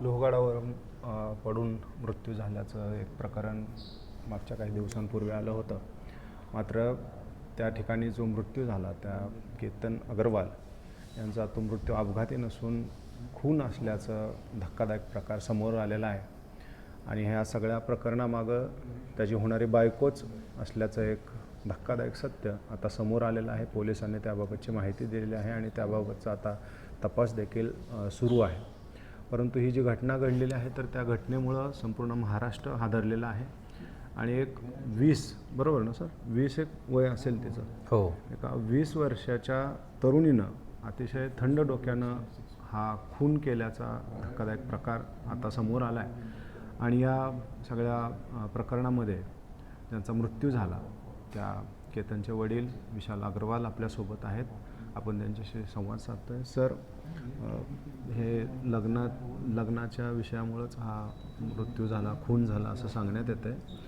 लोहगडावरून पडून मृत्यू झाल्याचं एक प्रकरण मागच्या काही दिवसांपूर्वी आलं होतं. मात्र त्या ठिकाणी जो मृत्यू झाला त्या केतन अग्रवाल यांचा तो मृत्यू अपघाती नसून खून असल्याचं धक्कादायक प्रकार समोर आलेला आहे. आणि ह्या सगळ्या प्रकरणामागं त्याची होणारी बायकोच असल्याचं एक धक्कादायक सत्य आता समोर आलेलं आहे. पोलिसांनी त्याबाबतची माहिती दिलेली आहे आणि त्याबाबतचा आता तपास देखील सुरू आहे. परंतु ही जी घटना घडलेली आहे तर त्या घटनेमुळं संपूर्ण महाराष्ट्र हादरलेला आहे. आणि एक 20 बरोबर ना सर 20 एक वय असेल तिचं. हो. एका 20 वर्षाच्या तरुणीनं अतिशय थंड डोक्यानं हा खून केल्याचा धक्कादायक प्रकार आता समोर आला आहे. आणि या सगळ्या प्रकरणामध्ये ज्यांचा मृत्यू झाला त्या केतनचे वडील विशाल अग्रवाल आपल्यासोबत आहेत. आपण त्यांच्याशी संवाद साधतो आहे. सर, हे लग्नाच्या विषयामुळंच हा मृत्यू झाला, खून झाला असं सांगण्यात येतं आहे.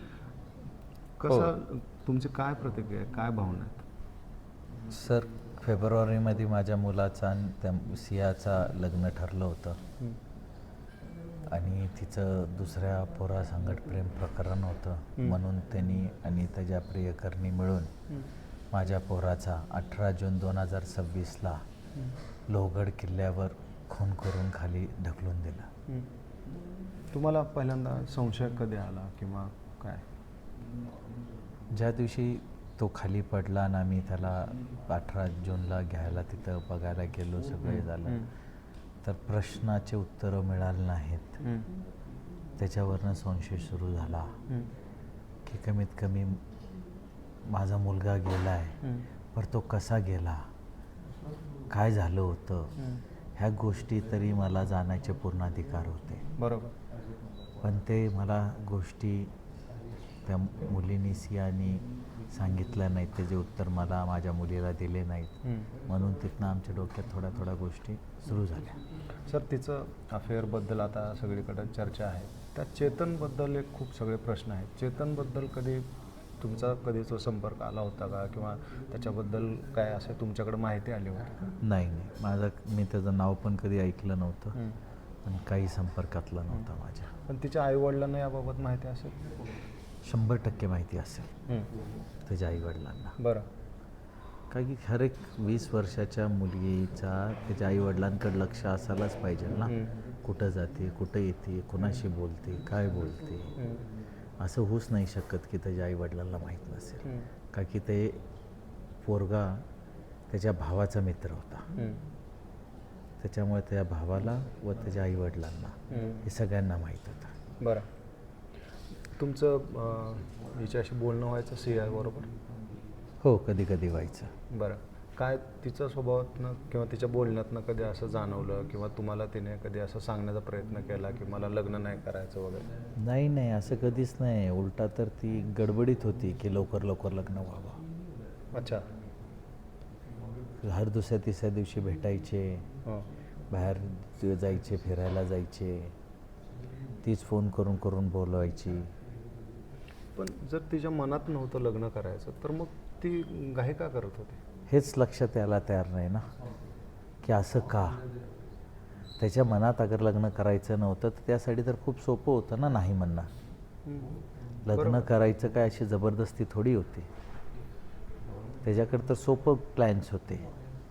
कसं तुमची काय प्रतिक्रिया आहे, काय भावना आहेत? सर, फेब्रुवारीमध्ये माझ्या मुलाचा आणि त्या सियाचा लग्न ठरलं होतं. आणि तिचं दुसऱ्या पोरासंगत प्रेम प्रकरण होतं. म्हणून त्यांनी आणि त्याच्या प्रियकरणी मिळून माझ्या पोराचा 18 जून 2026ला लोहगड किल्ल्यावर खून करून खाली ढकलून दिला. तुम्हाला पहिल्यांदा संशय कधी आला किंवा काय? ज्या दिवशी तो खाली पडला आणि आम्ही त्याला 18 जूनला घ्यायला तिथं बघायला गेलो, सगळे झालं, तर प्रश्नाचे उत्तरं मिळाली नाहीत. त्याच्यावरनं संशय सुरू झाला की कमीत कमी माझा मुलगा गेला आहे, पण तो कसा गेला, काय झालं होतं, ह्या गोष्टी तरी मला जाण्याचे पूर्ण अधिकार होते. बरोबर. पण ते मला गोष्टी त्या मुलीनी सियानी सांगितलं नाहीत, त्याचे उत्तर मला माझ्या मुलीला दिले नाहीत. म्हणून तिथनं आमच्या डोक्यात थोड्या थोड्या गोष्टी सुरू झाल्या. सर, तिचं अफेअरबद्दल आता सगळीकडे चर्चा आहे. त्या चेतनबद्दल एक खूप सगळे प्रश्न आहेत. चेतनबद्दल तुमचा कधी तो संपर्क आला होता का, किंवा त्याच्याबद्दल काय असं तुमच्याकडे माहिती आली होती का? नाही, मी त्याचं नाव पण कधी ऐकलं नव्हतं आणि काही संपर्कातलं नव्हता माझ्या. पण तिच्या आईवडिलांना याबाबत माहिती असेल? 100% माहिती असेल त्याच्या आईवडिलांना. बरं. कारण की हर एक 20 वर्षाच्या मुलगीचा त्याच्या आईवडिलांकडे लक्ष असायलाच पाहिजे ना. कुठं जाते, कुठं येते, कुणाशी बोलते, काय बोलते, असं होऊच नाही शकत की त्याच्या आईवडिलांना माहीत नसेल. का की ते पोरगा त्याच्या भावाचा मित्र होता. त्याच्यामुळे त्या भावाला व त्याच्या आईवडिलांना हे सगळ्यांना माहीत होतं. बरं. तुमचं हिच्याशी बोलणं व्हायचं सियाबरोबर? हो, कधी कधी व्हायचं. बरं. काय तिच्या स्वभावातनं किंवा तिच्या बोलण्यातनं कधी असं जाणवलं, किंवा तुम्हाला तिने कधी असं सांगण्याचा प्रयत्न केला की मला लग्न नाही करायचं वगैरे? नाही, असं कधीच नाही. उलटा तर ती गडबडीत होती की लवकर लवकर लग्न व्हावं. अच्छा. हर दुसऱ्या तिसऱ्या दिवशी भेटायचे, बाहेर जायचे, फिरायला जायचे, तीच फोन करून करून बोलवायची. पण जर तिच्या मनात नव्हतं लग्न करायचं तर मग ती घाई का करत होती? हेच लक्षात यायला तयार नाही ना की असं का. त्याच्या मनात अगर लग्न करायचं नव्हतं तर त्यासाठी तर खूप सोपं होतं ना नाही म्हणणं. लग्न करायचं काय अशी जबरदस्ती थोडी होती. त्याच्याकडे तर सोपं प्लॅन्स होते.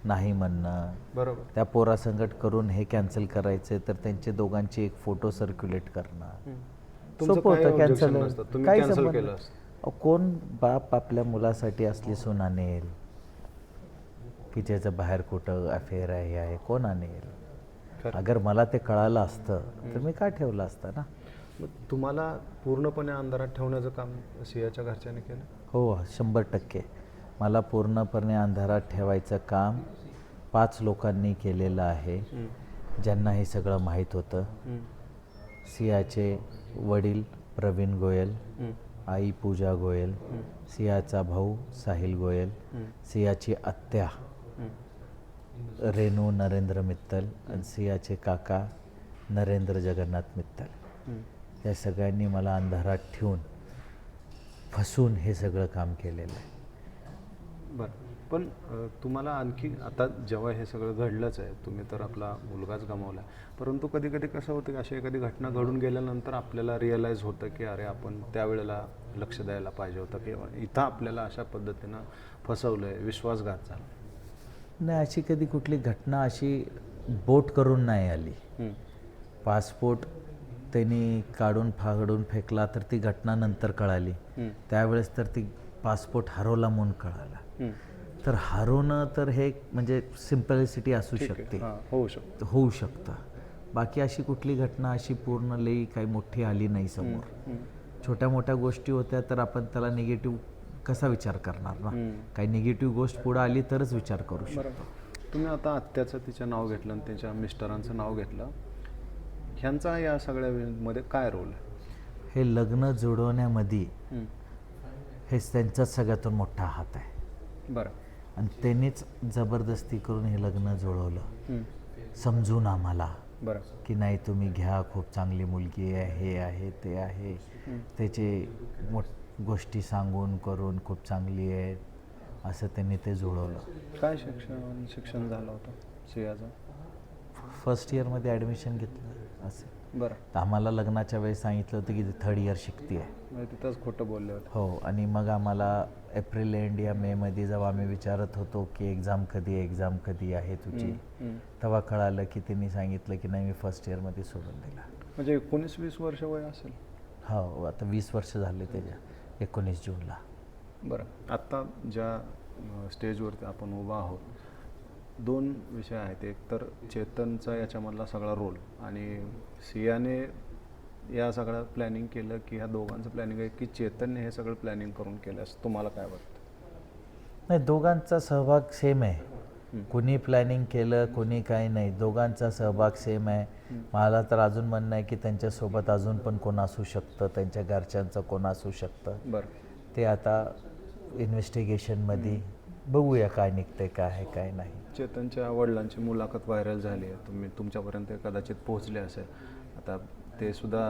नाही म्हणणं, बरोबर, त्या पोरासंगट करून हे कॅन्सल करायचे तर त्यांचे दोघांचे एक फोटो सर्क्युलेट करणं सोपं होतं. कॅन्सल केलं. कोण बाप आपल्या मुलासाठी असली सून आणेल की ज्याचं बाहेर कुठं अफेअर आहे, हे आहे, कोण आणेल? अगर मला ते कळालं असतं तर मी का ठेवलं असतं ना. मग तुम्हाला पूर्णपणे अंधारात ठेवण्याचं काम सियाच्या घरच्यांनी केलं? हो, 100%. मला पूर्णपणे अंधारात ठेवायचं काम 5 लोकांनी केलेलं आहे, ज्यांना हे सगळं माहीत होतं. सियाचे वडील प्रवीण गोयल, आई पूजा गोयल, सियाचा भाऊ साहिल गोयल, सियाची आत्या रेणू नरेंद्र मित्तल आणि सियाचे काका नरेंद्र जगन्नाथ मित्तल. या सगळ्यांनी मला अंधारात ठेवून फसून हे सगळं काम केलेलं आहे. बरं. पण तुम्हाला आणखी आता जेव्हा हे सगळं घडलंच आहे, तुम्ही तर आपला मुलगाच गमावला, परंतु कधी कधी कसं होतं की अशी एखादी घटना घडून गेल्यानंतर आपल्याला रिअलाईज होतं की अरे आपण त्यावेळेला लक्ष द्यायला पाहिजे होतं किंवा इथं आपल्याला अशा पद्धतीनं फसवलं आहे, विश्वासघात झाला. नाही, अशी कधी कुठली घटना अशी बोट करून नाही आली. हं, पासपोर्ट त्यांनी काढून फाडून फेकला तर ती घटना नंतर कळाली. हं, त्यावेळेस तर ती पासपोर्ट हरवला म्हणून कळाला. हं. तर हरवणं तर हे म्हणजे सिम्पलिसिटी असू ठीक आहे. शकते, हां, होऊ शकतं. होऊ शकतं. बाकी अशी कुठली घटना अशी पूर्ण लई काही मोठी आली नाही समोर. हं, छोट्या मोठ्या गोष्टी होत्या तर आपण त्याला निगेटिव्ह कसा विचार करणार ना. हं. काही निगेटिव्ह गोष्ट पुढं आली तरच विचार करू शकतो. बरं, तुम्ही आता आत्याचं तिचं नाव घेतलं आणि त्याच्या मिस्टरांचं नाव घेतलं, ह्यांचा या सगळ्यामध्ये काय रोल आहे? हे लग्न जोडवण्यामध्ये हं, हेच त्यांचाच सगळ्यातून मोठा हात आहे. बरं. आणि त्यांनीच जबरदस्ती करून हे लग्न जुळवलं, हं, समजून आम्हाला बरं. की नाही तुम्ही घ्या, खूप चांगली मुलगी आहे, हे आहे ते आहे. त्याचे गोष्टी सांगून करून खूप चांगली आहे असं त्यांनी ते जुळवलं. काय शिक्षण झालं होतं सियाचं? फर्स्ट इयरमध्ये ॲडमिशन घेतलं असं. बरं, तर आम्हाला लग्नाच्या वेळेस सांगितलं होतं की ती थर्ड इयर शिकते आहे. म्हणजे तिथंच खोटं बोलले होते. हो, आणि मग आम्हाला एप्रिल एंड या मेमध्ये जेव्हा आम्ही विचारत होतो की एक्झाम कधी आहे तुझी, हं. तेव्हा कळालं की त्यांनी सांगितलं की नाही मी फर्स्ट इयरमध्ये सोडून दिला. म्हणजे 19-20 वर्ष वय असेल. हो, आता 20 वर्ष झाले त्याच्या, 19 जूनला. बरं, आत्ता ज्या स्टेजवरती आपण उभा आहोत, 2 विषय आहेत. एक तर चेतनचा याच्यामधला सगळा रोल आणि सियाने या सगळं प्लॅनिंग केलं की ह्या दोघांचं प्लॅनिंग आहे की चेतनने हे सगळं प्लॅनिंग करून केलं, असं तुम्हाला काय वाटतं? नाही, दोघांचा सहभाग सेम आहे. कोणी प्लॅनिंग केलं, कोणी काही नाही, दोघांचा सहभाग सेम आहे. मला तर अजून म्हणणं आहे की त्यांच्यासोबत अजून पण कोण असू शकतं, त्यांच्या घरच्यांचं कोण असू शकतं. बरं. ते आता इन्व्हेस्टिगेशनमध्ये बघूया काय निघतंय, काय आहे काय नाही. चेतनच्या वडिलांची मुलाखत व्हायरल झाली आहे, तुमच्यापर्यंत कदाचित पोहोचले असेल. आता ते सुद्धा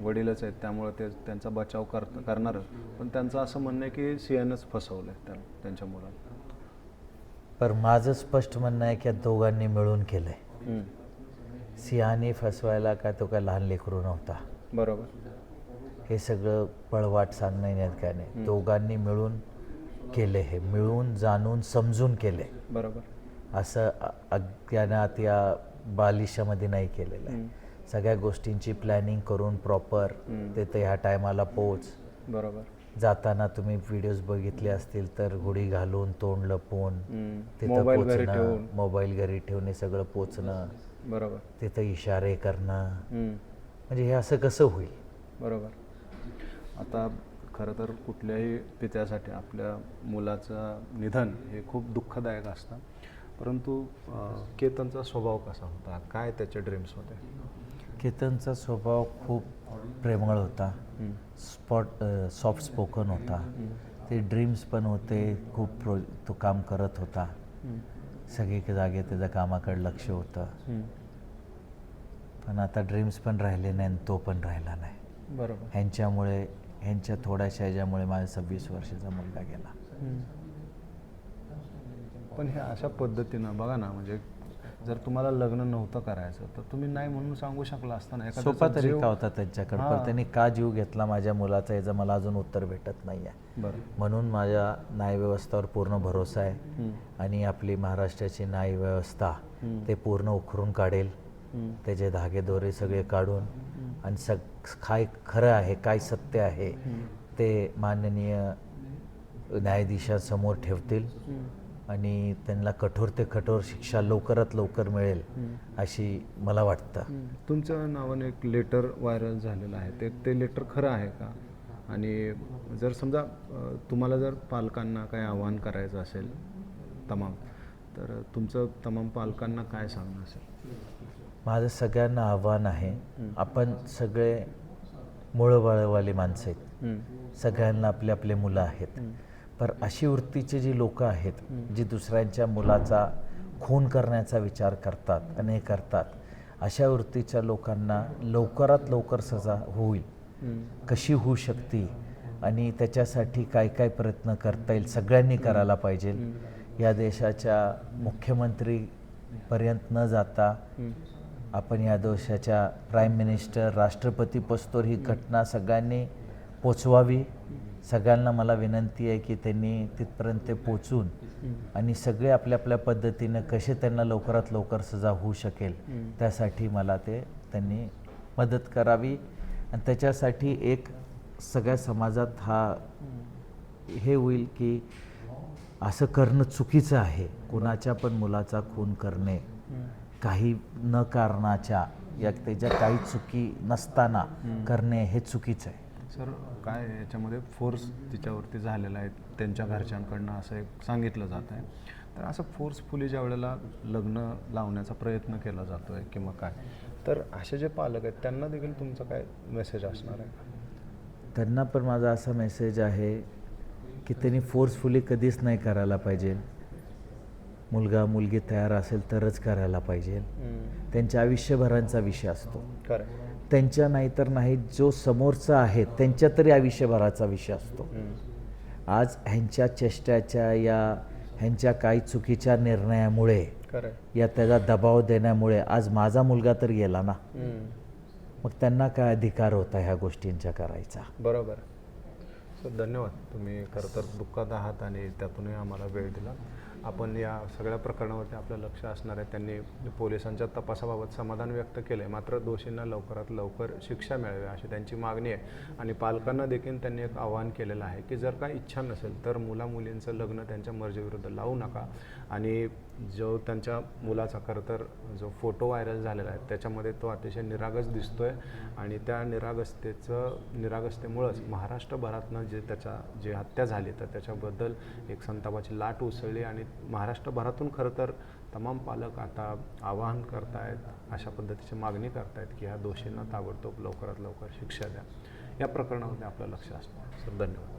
वडीलच आहेत, त्यामुळे ते त्यांचा बचाव करणारच, पण त्यांचं असं म्हणणं आहे की सियानंच फसवलं आहे त्यांच्या मुलाला. पण माझं स्पष्ट म्हणणं आहे की या दोघांनी मिळून केलं आहे. सियाने फसवायला काय तो काय लहान लेकरू नव्हता. बरोबर. हे सगळं पळवाट सांगणं येण्यात काय नाही. दोघांनी मिळून केले, हे मिळून जाणून समजून केले. बरोबर. असं अज्ञानात या बालिशामध्ये नाही केलेलं आहे. सगळ्या गोष्टींची प्लॅनिंग करून प्रॉपर तिथं ह्या टायमाला पोच. बरोबर. जाताना तुम्ही व्हिडिओज बघितले असतील तर गुढी घालून तोंड लपवून तिथं मोबाईल घरी पोचणं, ठेवून. मोबाईल घरी ठेवून हे सगळं पोचणं, बरोबर. तिथं इशारे करणं, म्हणजे हे असं कसं होईल? बरोबर. आता खरं तर कुठल्याही पित्यासाठी आपल्या मुलाचं निधन हे खूप दुःखदायक असतं, परंतु केतनचा स्वभाव कसा होता, काय त्याचे ड्रीम्स होते? केतनचा स्वभाव खूप प्रेमळ होता, सॉफ्ट स्पोकन होता. ते ड्रीम्स पण होते, खूप तो काम करत होता. सगळी जागे त्याच्या कामाकडे लक्ष होतं. पण आता ड्रीम्स पण राहिले नाही आणि तो पण राहिला नाही. बरोबर. ह्यांच्या थोड्याशा ह्याच्यामुळे माझा 26 वर्षाचा मुलगा गेला. पण हे अशा पद्धतीनं बघा ना, म्हणजे जर तुम्हाला लग्न नव्हतं करायचं तर तुम्ही नाही म्हणून सांगू शकला असता ना. सोपा तरीका होता त्यांच्याकडे, पण त्यांनी का जीव घेतला माझ्या मुलाचा याचं मला अजून उत्तर भेटत नाही आहे. बरं. म्हणून माझ्या न्यायव्यवस्थेवर पूर्ण भरोसा आहे आणि आपली महाराष्ट्राची न्यायव्यवस्था ते पूर्ण उखरून काढेल. त्याचे धागेदोरे सगळे काढून आणि काय खरं आहे, काय सत्य आहे ते माननीय न्यायाधीशासमोर ठेवतील आणि त्यांना कठोर ते कठोर शिक्षा लवकरात लवकर मिळेल अशी मला वाटतं. तुमच्या नावाने एक लेटर व्हायरल झालेलं आहे, ते लेटर खरं आहे का? आणि जर समजा तुम्हाला जर पालकांना काही आवाहन करायचं असेल तर तुमचं तमाम पालकांना काय सांगणं असेल? माझं सगळ्यांना आव्हान आहे, आपण सगळे मुळवळवाली माणसं आहेत, सगळ्यांना आपले आपले मुलं आहेत. पण अशी वृत्तीचे जी लोक आहेत जी दुसऱ्यांच्या मुलाचा खून करण्याचा विचार करतात आणि करतात, अशा वृत्तीच्या लोकांना लवकरात लवकर सजा होईल, कशी होऊ शकते आणि त्याच्यासाठी काय काय प्रयत्न करता येईल सगळ्यांनी करायला पाहिजे. या देशाच्या मुख्यमंत्रीपर्यंत न जाता आपण या देशाच्या प्राईम मिनिस्टर राष्ट्रपतीपस्तोर ही घटना सगळ्यांनी पोचवावी. सगळ्यांना मला विनंती आहे की त्यांनी तिथपर्यंत ते पोचून आणि सगळे आपल्या आपल्या पद्धतीनं कसे त्यांना लवकरात लवकर सजा होऊ शकेल त्यासाठी मला त्यांनी मदत करावी. आणि त्याच्यासाठी एक सगळ्या समाजात हे होईल की असं करणं चुकीचं आहे. कुणाच्या पण मुलाचा खून करणे काही न कारणाच्या या त्याच्या काही चुकी नसताना करणे हे चुकीचं आहे. सर काय याच्यामध्ये फोर्स तिच्यावरती झालेला आहे त्यांच्या घरच्यांकडनं असं एक सांगितलं जात आहे. तर असं फोर्सफुली ज्या वेळेला लग्न लावण्याचा प्रयत्न केला जातो आहे किंवा काय, तर असे जे पालक आहेत त्यांना देखील तुमचा काय मेसेज असणार आहे? त्यांना पण माझा असा मेसेज आहे की त्यांनी फोर्सफुली कधीच नाही करायला पाहिजे. मुलगा मुलगी तयार असेल तरच करायला पाहिजे. त्यांच्या आयुष्यभरांचा विषय असतो. त्यांच्या नाहीतर नाही जो समोरचा आहे त्यांच्या तरी आयुष्यभराचा विषय असतो. आज ह्यांच्या चेष्टाच्या ह्यांच्या काही चुकीच्या निर्णयामुळे या त्याचा दबाव देण्यामुळे आज माझा मुलगा तर गेला ना. मग त्यांना काय अधिकार होता ह्या गोष्टींच्या करायचा? बरोबर. सर धन्यवाद. तुम्ही खरं तर दुःखात आहात आणि त्यातूनही आम्हाला वेळ दिला. आपण या सगळ्या प्रकरणावरती आपलं लक्ष असणार आहे. त्यांनी पोलिसांच्या तपासाबाबत समाधान व्यक्त केलं आहे, मात्र दोषींना लवकरात लवकर शिक्षा मिळावी अशी त्यांची मागणी आहे. आणि पालकांना देखील त्यांनी एक आवाहन केलेलं आहे की जर का इच्छा नसेल तर मुलींचं लग्न त्यांच्या मर्जीविरुद्ध लावू नका. आणि जो त्यांच्या मुलाचा खरं तर जो फोटो व्हायरल झालेला आहे त्याच्यामध्ये तो अतिशय निरागस दिसतो आहे आणि त्या निरागसतेमुळंच महाराष्ट्रभरातनं जी हत्या झाली तर त्याच्याबद्दल एक संतापाची लाट उसळली आणि महाराष्ट्रभरातून खरं तर तमाम पालक आता आवाहन करतायत, अशा पद्धतीची मागणी करतायत की ह्या दोषींना ताबडतोब लवकरात लवकर शिक्षा द्या. या प्रकरणामध्ये आपलं लक्ष असणार. सर धन्यवाद.